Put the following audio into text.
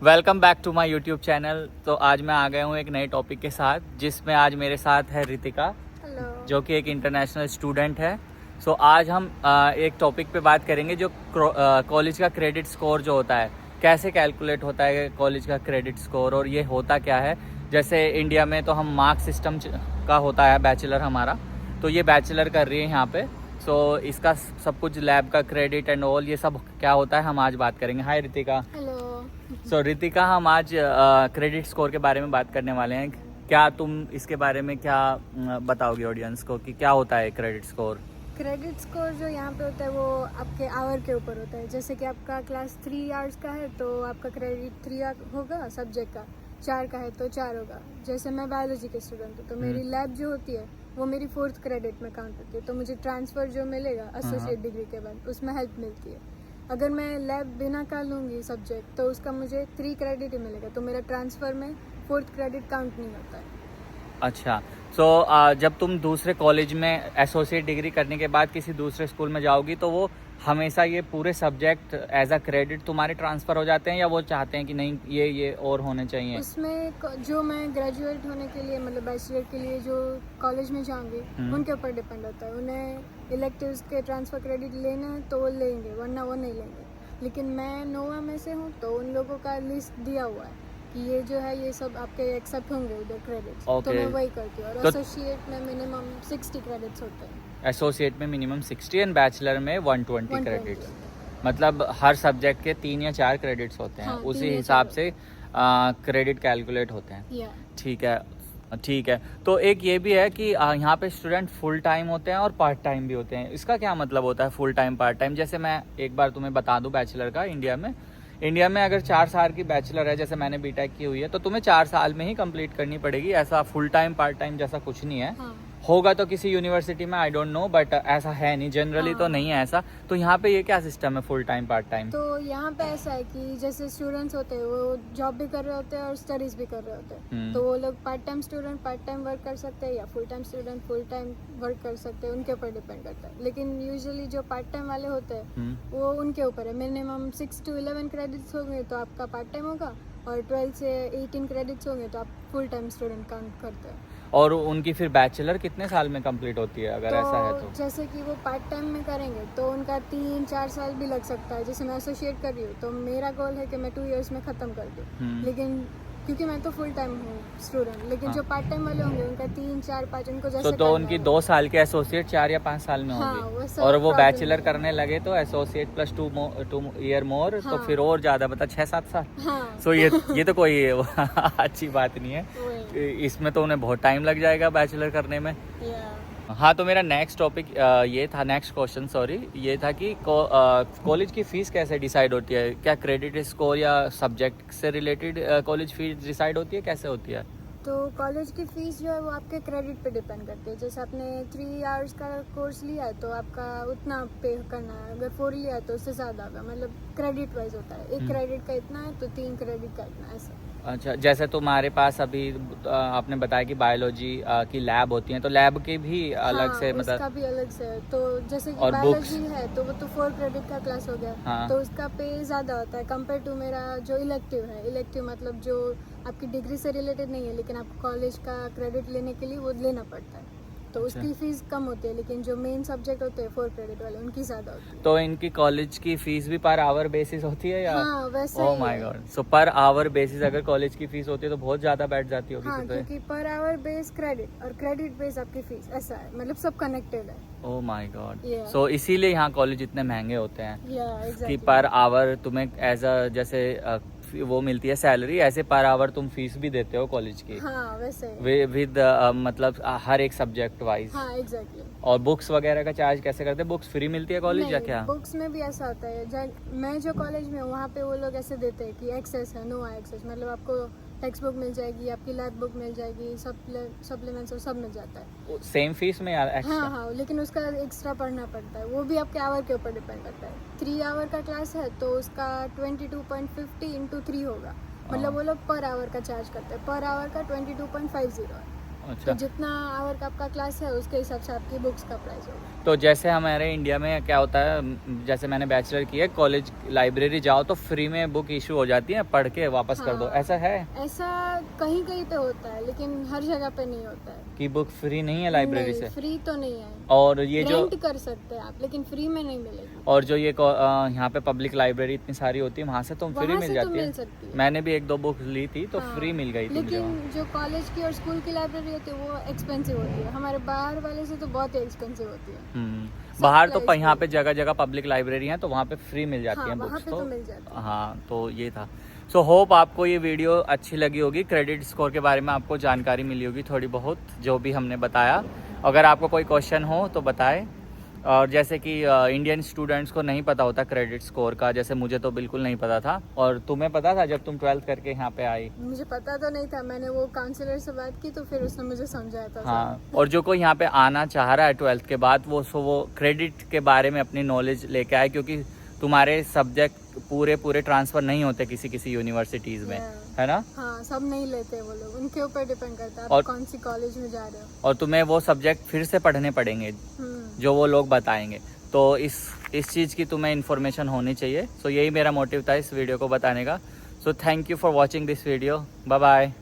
Welcome back to my YouTube channel. तो आज मैं आ गया हूँ एक नए टॉपिक के साथ, जिसमें आज मेरे साथ है रितिका, हेलो। जो कि एक इंटरनेशनल स्टूडेंट है। सो आज हम एक टॉपिक पे बात करेंगे, जो कॉलेज का क्रेडिट स्कोर जो होता है, कैसे कैलकुलेट होता है कॉलेज का क्रेडिट स्कोर, और ये होता क्या है। जैसे इंडिया में तो हम मार्क्स सिस्टम का होता है बैचलर हमारा, तो ये बैचलर कर रही है यहाँ पे। सो इसका सब कुछ लैब का क्रेडिट एंड ऑल ये सब क्या होता है, हम आज बात करेंगे। हाय रितिका। हेलो। सो रितिका, हम आज क्रेडिट स्कोर के बारे में बात करने वाले हैं। क्या तुम इसके बारे में क्या बताओगे ऑडियंस को कि क्या होता है क्रेडिट स्कोर? क्रेडिट स्कोर जो यहाँ पे होता है वो आपके आवर के ऊपर होता है। जैसे कि आपका क्लास 3 आवर्स का है तो आपका क्रेडिट 3 होगा सब्जेक्ट का, 4 का है तो 4 होगा। जैसे मैं बायोलॉजी के स्टूडेंट हूँ तो मेरी लैब जो होती है वो मेरी 4th क्रेडिट में काउंट होती है, तो मुझे ट्रांसफ़र जो मिलेगा एसोसिएट डिग्री के बाद उसमें हेल्प मिलती है। अगर मैं लैब बिना का लूँगी सब्जेक्ट तो उसका मुझे 3 क्रेडिट ही मिलेगा, तो मेरा ट्रांसफ़र में 4th क्रेडिट काउंट नहीं होता है। अच्छा। सो जब तुम दूसरे कॉलेज में एसोसिएट डिग्री करने के बाद किसी दूसरे स्कूल में जाओगी, तो वो हमेशा ये पूरे सब्जेक्ट एज अ क्रेडिट तुम्हारे ट्रांसफ़र हो जाते हैं, या वो चाहते हैं कि नहीं ये और होने चाहिए? उसमें जो मैं ग्रेजुएट होने के लिए मतलब बैचलर के लिए जो कॉलेज में जाऊंगी उनके ऊपर डिपेंड होता है। उन्हें इलेक्टिव्स के ट्रांसफ़र क्रेडिट लेना है तो वो लेंगे, वरना वो नहीं लेंगे। लेकिन मैं नोवा में से हूँ तो उन लोगों का लिस्ट दिया हुआ है कि ये जो है ये सब आपके एक्सेप्ट होंगे उधर क्रेडिट्स। तो मैं वही करती हूँ। और एसोसिएट में मिनिमम 60 क्रेडिट्स होते हैं। एसोसिएट में मिनिमम 60 एंड बैचलर में 120 क्रेडिट्स। मतलब हर सब्जेक्ट के 3 या 4 क्रेडिट्स होते हैं। हाँ, उसी हिसाब से क्रेडिट कैलकुलेट होते हैं। ठीक है, ठीक है। तो एक ये भी है कि यहाँ पे स्टूडेंट फुल टाइम होते हैं और पार्ट टाइम भी होते हैं। इसका क्या मतलब होता है फुल टाइम पार्ट टाइम? जैसे मैं एक बार तुम्हें बता दूं बैचलर का, इंडिया में अगर 4 साल की बैचलर है, जैसे मैंने बीटेक की हुई है, तो तुम्हें 4 साल में ही कंप्लीट करनी पड़ेगी। ऐसा फुल टाइम पार्ट टाइम जैसा कुछ नहीं है। हाँ। होगा तो किसी यूनिवर्सिटी में, आई डोंट नो, बट ऐसा है नहीं जनरली। तो नहीं है ऐसा। तो यहाँ पे ये क्या सिस्टम है फुल टाइम पार्ट टाइम? तो यहाँ पे ऐसा है कि जैसे स्टूडेंट्स होते हैं वो जॉब भी कर रहे होते हैं और स्टडीज भी कर रहे होते हैं। तो वो लोग part time student part time work कर सकते हैं या full time student full time work कर सकते हैं, उनके ऊपर डिपेंड करता है। लेकिन यूजुअली जो पार्ट टाइम वाले होते हैं वो उनके ऊपर है। मिनिमम 6 to 11 क्रेडिट्स होंगे तो आपका पार्ट टाइम होगा, और 12 से 18 क्रेडिट्स होंगे तो आप फुल टाइम स्टूडेंट काउंट करते हैं। और उनकी फिर बैचलर कितने साल में कंप्लीट होती है अगर ऐसा है तो? जैसे कि वो पार्ट टाइम में करेंगे तो उनका 3-4 साल भी लग सकता है। जैसे मैं एसोसिएट कर रही हूँ तो मेरा गोल है कि मैं 2 years में ख़त्म कर दूँ। लेकिन क्योंकि मैं तो फुल टाइम हूँ स्टूडेंट, लेकिन जो पार्ट टाइम वाले होंगे उनका 3-4-5 उनको जैसे तो उनकी 2 साल के एसोसिएट 4 या 5 साल में होंगी। और वो बैचलर करने लगे तो एसोसिएट प्लस 2 ईयर मोर, तो फिर और ज़्यादा, मतलब 6-7 साल। सो ये तो कोई अच्छी बात नहीं है। इसमें तो उन्हें बहुत टाइम लग जाएगा बैचलर करने में। हाँ, तो मेरा नेक्स्ट टॉपिक नेक्स्ट क्वेश्चन ये था कि कॉलेज की फ़ीस कैसे डिसाइड होती है? क्या क्रेडिट स्कोर या सब्जेक्ट से रिलेटेड कॉलेज फीस डिसाइड होती है, कैसे होती है? तो कॉलेज की फ़ीस जो है वो आपके क्रेडिट पे डिपेंड करती है। जैसे आपने 3 आवर्स का कोर्स लिया है तो आपका उतना पे करना है। अगर 4 लिया है तो उससे ज़्यादा होगा, मतलब क्रेडिट वाइज होता है। एक क्रेडिट का इतना है तो 3 क्रेडिट का इतना, ऐसा। अच्छा, जैसे तुम्हारे पास अभी आपने बताया कि बायोलॉजी की लैब होती है, तो लैब के भी अलग से मतलब उसका भी अलग से है। तो जैसे कि और बायोलॉजी है तो वो तो 4 क्रेडिट का क्लास हो गया। हाँ। तो उसका पे ज़्यादा होता है कंपेयर टू मेरा जो इलेक्टिव है। इलेक्टिव मतलब जो आपकी डिग्री से रिलेटेड नहीं है लेकिन आपको कॉलेज का क्रेडिट लेने के लिए वो लेना पड़ता है, तो उसकी फीस कम होती है। लेकिन जो मेन सब्जेक्ट होते हैं 4 क्रेडिट वाले उनकी ज़्यादा होती है। तो इनकी कॉलेज की फीस भी पर आवर बेसिस होती है या? हाँ, वैसे oh my God. So per hour basis अगर कॉलेज की फीस होती है तो बहुत ज़्यादा बैठ जाती होगी। हाँ, क्योंकि पर आवर बेस क्रेडिट और क्रेडिट बेस आपकी फीस, ऐसा है, मतलब सब कनेक्टेड है। Oh my God. सो इसीलिए यहाँ कॉलेज इतने महंगे होते हैं कि एग्जैक्टली। पर आवर तुम्हें एज अ जैसे वो मिलती है सैलरी, ऐसे पर आवर तुम फीस भी देते हो कॉलेज की। हाँ, वैसे विद मतलब हर एक सब्जेक्ट वाइज। हाँ, एग्जैक्टली। और बुक्स वगैरह का चार्ज कैसे करते हैं? बुक्स फ्री मिलती है कॉलेज या क्या? बुक्स में भी ऐसा होता है। मैं जो कॉलेज में हूँ वहाँ पे वो लोग ऐसे देते हैं कि एक्सेस है, नो एक्सेस, मतलब आपको टेक्स्ट बुक मिल जाएगी, आपकी लैब बुक मिल जाएगी, सप्लीमेंट्स और सब मिल जाता है सेम फीस में या एक्स्ट्रा? हाँ, लेकिन उसका एक्स्ट्रा पढ़ना पड़ता है। वो भी आपके आवर के ऊपर डिपेंड करता है। 3 आवर का क्लास है तो उसका 22.50 into 3 होगा, मतलब वो लोग पर आवर का चार्ज करते हैं। पर आवर का 22.50 है। अच्छा। तो जितना आवर का आपका क्लास है उसके हिसाब से आपकी बुक्स का प्राइस होगा। तो जैसे हमारे इंडिया में क्या होता है, जैसे मैंने बैचलर की है, कॉलेज लाइब्रेरी जाओ तो फ्री में बुक इशू हो जाती है, पढ़ के वापस कर दो, हाँ। ऐसा है ऐसा कहीं कहीं पे होता है लेकिन हर जगह पे नहीं होता है। कि बुक फ्री नहीं है लाइब्रेरी से? फ्री तो नहीं है, और ये जो रेंट कर सकते हैं आप लेकिन फ्री में नहीं मिलेगी। और जो ये यहाँ पे पब्लिक लाइब्रेरी इतनी सारी होती है, वहाँ से तुम फ्री वहाँ मिल से तो जाती मिल है? सकती है। मैंने भी 1-2 बुक ली थी तो हाँ, फ्री मिल गई थी मुझे वहाँ। लेकिन जो कॉलेज की और स्कूल की लाइब्रेरी होती है वो एक्सपेंसिव होती है, हमारे बाहर वाले से तो बहुत ही एक्सपेंसिव होती है। बाहर तो प्राइस यहाँ भी। पे जगह जगह पब्लिक लाइब्रेरी है तो वहाँ पे फ्री मिल जाती हाँ, हैं वहाँ बुक्स पे तो मिल जाती है। हाँ, तो ये था। सो होप आपको ये वीडियो अच्छी लगी होगी, क्रेडिट स्कोर के बारे में आपको जानकारी मिली होगी थोड़ी बहुत, जो भी हमने बताया। अगर आपको कोई क्वेश्चन हो तो बताएं। और जैसे कि इंडियन स्टूडेंट्स को नहीं पता होता क्रेडिट स्कोर का, जैसे मुझे तो बिल्कुल नहीं पता था। और तुम्हें पता था जब तुम 12th करके यहाँ पे आई? मुझे पता तो नहीं था, मैंने वो काउंसलर से बात की तो फिर उसने मुझे समझाया था। हाँ, और जो कोई यहाँ पे आना चाह रहा है 12th के बाद, वो क्रेडिट के बारे में अपनी नॉलेज लेके आए, क्योंकि तुम्हारे सब्जेक्ट पूरे ट्रांसफर नहीं होते किसी यूनिवर्सिटीज में, है ना? हाँ, सब नहीं लेते वो लोग, उनके ऊपर डिपेंड करता है आप और कौन सी कॉलेज में जा रहे हो। और तुम्हें वो सब्जेक्ट फिर से पढ़ने पड़ेंगे जो वो लोग बताएंगे। तो इस चीज़ की तुम्हें इन्फॉर्मेशन होनी चाहिए। सो यही मेरा मोटिव था इस वीडियो को बताने का। So thank you for watching this video. Bye bye.